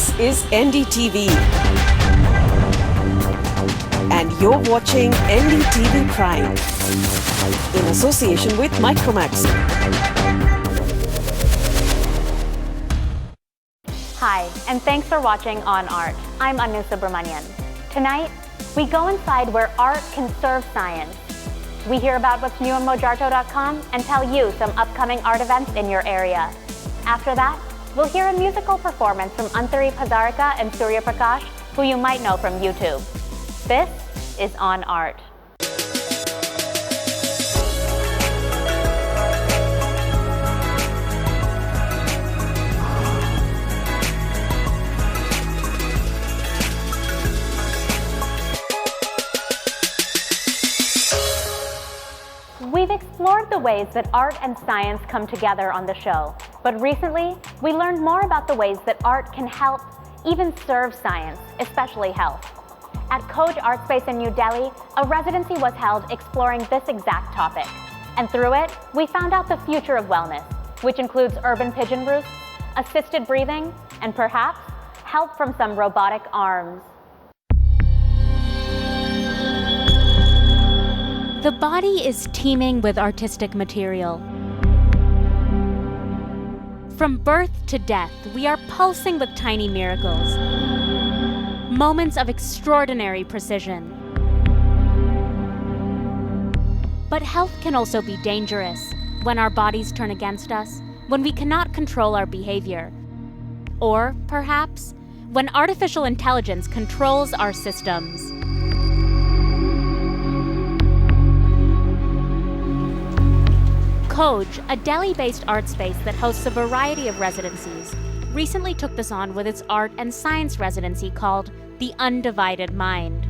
This is NDTV. And you're watching NDTV Prime in association with Micromax. Hi, and thanks for watching On Art. I'm Anu Subramanian. Tonight, we go inside where art can serve science. We hear about what's new on Mojarto.com and tell you some upcoming art events in your area. After that, we'll hear a musical performance from Antari Pazarika and Surya Prakash, who you might know from YouTube. This is On Art. We've explored the ways that art and science come together on the show, but recently we learned more about the ways that art can help, even serve science, especially health. At Koj Art Space in New Delhi, a residency was held exploring this exact topic. And through it, we found out the future of wellness, which includes urban pigeon roosts, assisted breathing, and perhaps help from some robotic arms. The body is teeming with artistic material. From birth to death, we are pulsing with tiny miracles. Moments of extraordinary precision. But health can also be dangerous when our bodies turn against us, when we cannot control our behavior. Or, perhaps, when artificial intelligence controls our systems. Koj, a Delhi-based art space that hosts a variety of residencies, recently took this on with its art and science residency called The Undivided Mind.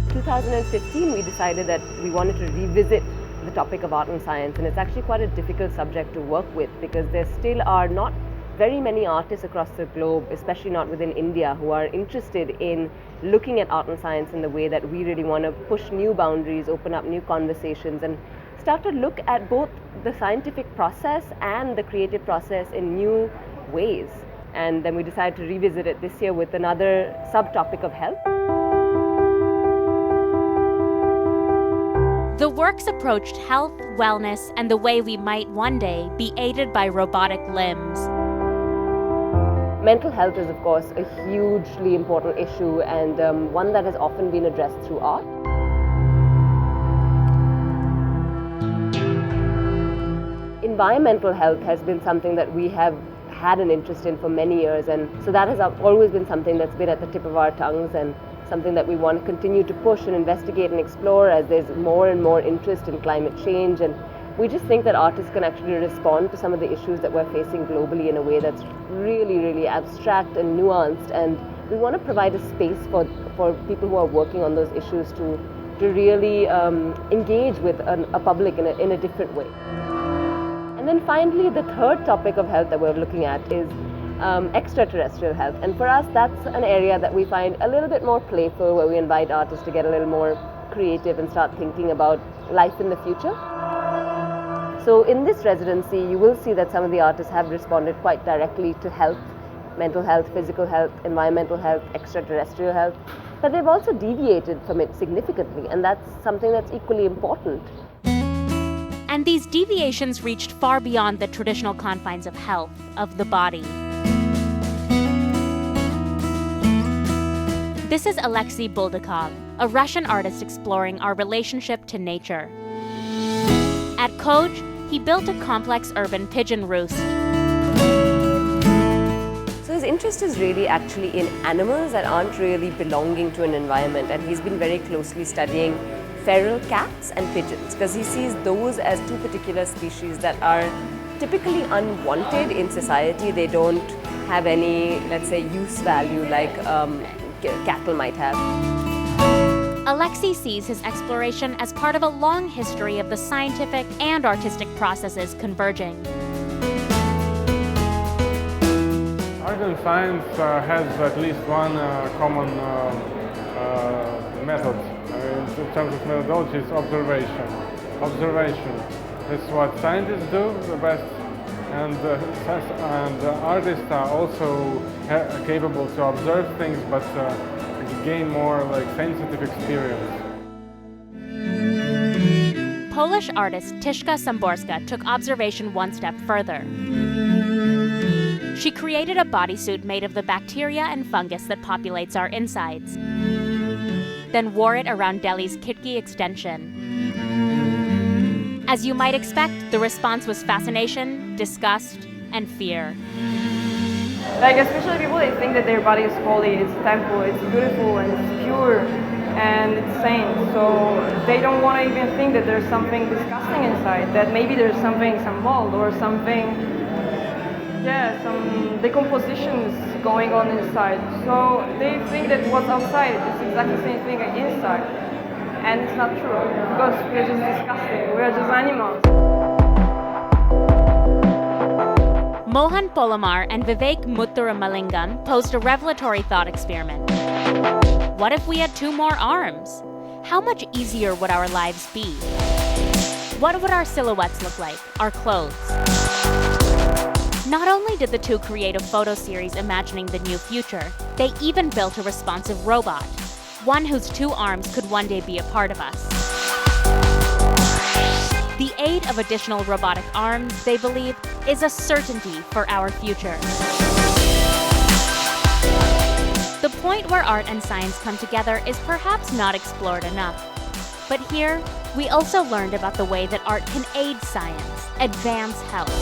2015, we decided that we wanted to revisit the topic of art and science, and it's actually quite a difficult subject to work with because there still are not very many artists across the globe, especially not within India, who are interested in looking at art and science in the way that we really want to push new boundaries, open up new conversations, and start to look at both the scientific process and the creative process in new ways. And then we decided to revisit it this year with another subtopic of health. The works approached health, wellness, and the way we might one day be aided by robotic limbs. Mental health is, of course, a hugely important issue and one that has often been addressed through art. Environmental health has been something that we have had an interest in for many years, and so that has always been something that's been at the tip of our tongues and something that we want to continue to push and investigate and explore as there's more and more interest in climate change. And we just think that artists can actually respond to some of the issues that we're facing globally in a way that's really, really abstract and nuanced, and we want to provide a space for people who are working on those issues to really engage with a public in a different way. And then finally, the third topic of health that we're looking at is extraterrestrial health. And for us, that's an area that we find a little bit more playful, where we invite artists to get a little more creative and start thinking about life in the future. So in this residency, you will see that some of the artists have responded quite directly to health, mental health, physical health, environmental health, extraterrestrial health. But they've also deviated from it significantly, and that's something that's equally important. And these deviations reached far beyond the traditional confines of health, of the body. This is Alexei Buldakov, a Russian artist exploring our relationship to nature. At Koj, he built a complex urban pigeon roost. So his interest is really actually in animals that aren't really belonging to an environment, and he's been very closely studying feral cats and pigeons because he sees those as two particular species that are typically unwanted in society. They don't have any, let's say, use value like cattle might have. Alexei sees his exploration as part of a long history of the scientific and artistic processes converging. Art and science has at least one common method. In terms of methodology, it's observation. Observation is what scientists do the best, and artists are also capable to observe things, but gain more like sensitive experience. Polish artist Tyszka Samborska took observation one step further. She created a bodysuit made of the bacteria and fungus that populates our insides, then wore it around Delhi's Khidki extension. As you might expect, the response was fascination, disgust, and fear. Like, especially people, they think that their body is holy, it's a temple, it's beautiful, and it's pure, and it's saint. So they don't want to even think that there's something disgusting inside, that maybe there's something, some mold or something, some decompositions going on inside. So they think that what's outside is exactly the same thing inside. And it's not true, because we're just disgusting, we're just animals. Mohan Polomar and Vivek Muthuramalingam posed a revelatory thought experiment. What if we had 2 more arms? How much easier would our lives be? What would our silhouettes look like, our clothes? Not only did the two create a photo series imagining the new future, they even built a responsive robot, one whose 2 arms could one day be a part of us. The aid of additional robotic arms, they believe, is a certainty for our future. The point where art and science come together is perhaps not explored enough. But here, we also learned about the way that art can aid science, advance health.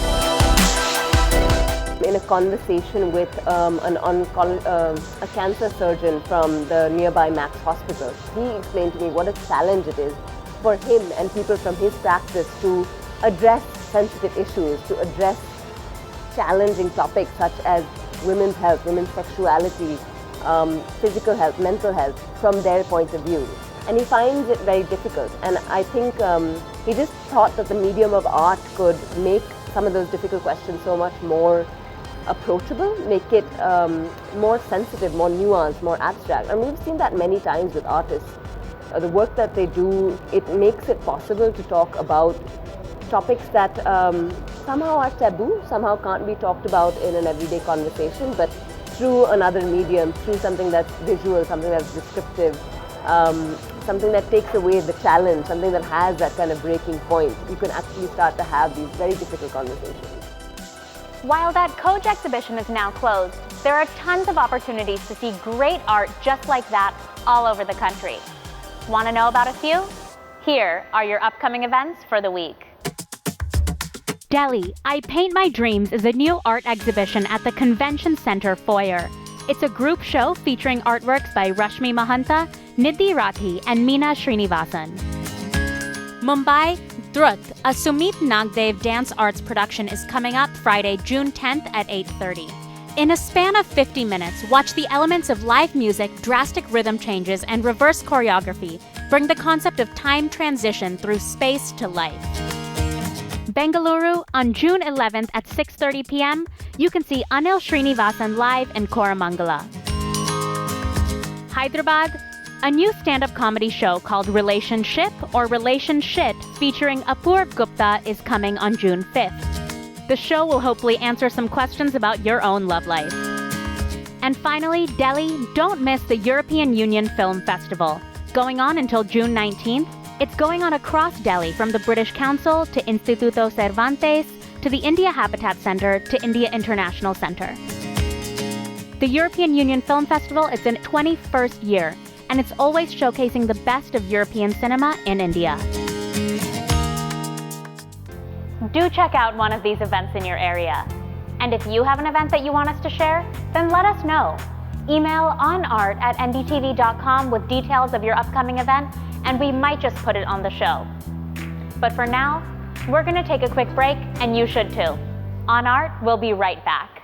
In a conversation with a cancer surgeon from the nearby Max Hospital, he explained to me what a challenge it is for him and people from his practice to address sensitive issues, to address challenging topics such as women's health, women's sexuality, physical health, mental health from their point of view. And he finds it very difficult. And I think he just thought that the medium of art could make some of those difficult questions so much more approachable, make it more sensitive, more nuanced, more abstract. And we've seen that many times with artists. The work that they do, it makes it possible to talk about topics that somehow are taboo, somehow can't be talked about in an everyday conversation, but through another medium, through something that's visual, something that's descriptive, something that takes away the challenge, something that has that kind of breaking point, you can actually start to have these very difficult conversations. While that Coj exhibition is now closed, there are tons of opportunities to see great art just like that all over the country. Want to know about a few? Here are your upcoming events for the week. Delhi, I Paint My Dreams is a new art exhibition at the Convention Center foyer. It's a group show featuring artworks by Rashmi Mahanta, Nidhi Rathi, and Meena Srinivasan. Mumbai, Drut, a Sumit Nagdev dance arts production is coming up Friday, June 10th at 8:30. In a span of 50 minutes, watch the elements of live music, drastic rhythm changes, and reverse choreography bring the concept of time transition through space to life. Bengaluru, on June 11th at 6:30 p.m., you can see Anil Srinivasan live in Koramangala. Hyderabad, a new stand-up comedy show called Relationship or Relationshit featuring Apurv Gupta is coming on June 5th. The show will hopefully answer some questions about your own love life. And finally, Delhi, don't miss the European Union Film Festival. Going on until June 19th, it's going on across Delhi from the British Council to Instituto Cervantes to the India Habitat Center to India International Center. The European Union Film Festival is in its 21st year, and it's always showcasing the best of European cinema in India. Do check out one of these events in your area. And if you have an event that you want us to share, then let us know. Email onart@ndtv.com with details of your upcoming event, and we might just put it on the show. But for now, we're going to take a quick break, and you should too. On Art, we'll be right back.